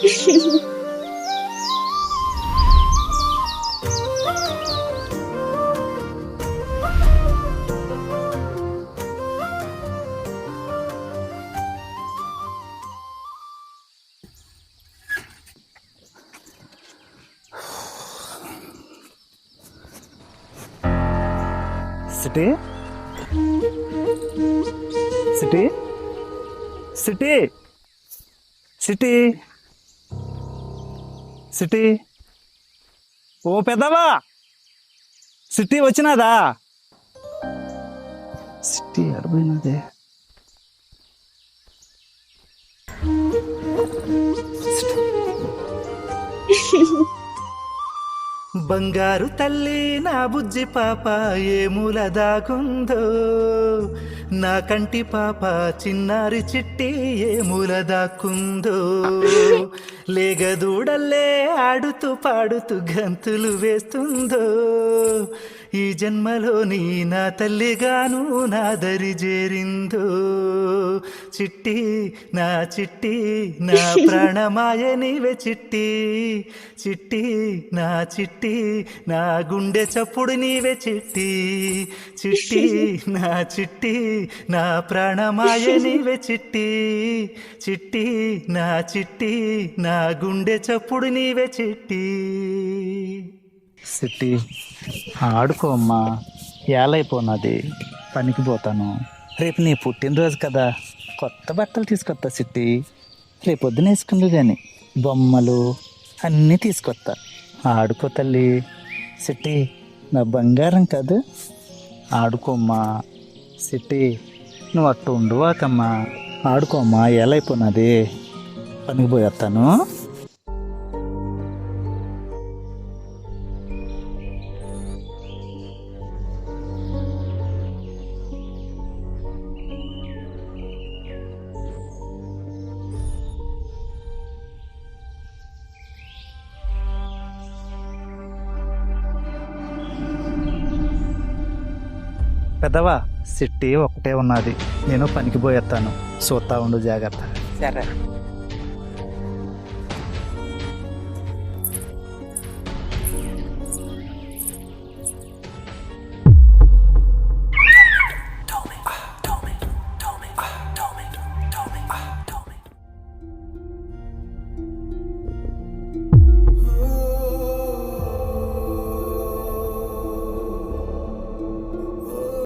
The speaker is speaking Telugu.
City city city city city ఓ పెద్దవా సిటీ వచ్చినాదా? సిటీ అడిపోయినదే. బంగారు తల్లి నా బుజ్జి పాప ఏ మూల దాగుందో, నా కంటి పాప చిన్నారి చిట్టి ఏ మూల దాక్కుందో. లేగదూడల్లే ఆడుతూ పాడుతూ గంతులు వేస్తుందో, ఈ జన్మలోని నా తల్లిగాను నా దరి చేరిందో. చిట్టి నా చిట్టి నా ప్రాణమాయ నీవే చిట్టి, చిట్టి నా చిట్టి నా గుండె చప్పుడు నీవే చిట్టి, చిట్టి నా చిట్టి నా ప్రాణమాయ నీవే చిట్టి, చిట్టి నా చిట్టి నా గుండె చప్పుడు నీవే చిట్టి. సిట్టి ఆడుకో అమ్మా, ఏలైపోయినది, పనికి పోతాను. రేపు నీ పుట్టినరోజు కదా, కొత్త బట్టలు తీసుకొస్తా సిట్టి. రేపొద్దున వేసుకుంది కానీ బొమ్మలు అన్నీ తీసుకొస్తా. ఆడుకో తల్లి. సిట్టి నా బంగారం కాదు, ఆడుకోమ్మా. సిట్టి నువ్వు అట్టు ఉండవాకమ్మా, ఆడుకోమ్మా. ఏలైపోయినది, పనికి పోయేస్తాను. పెద్దవా సిట్టి ఒకటే ఉన్నది, నేను పనికి పోయేస్తాను. చూస్తా ఉండు, జాగ్రత్త. సరే.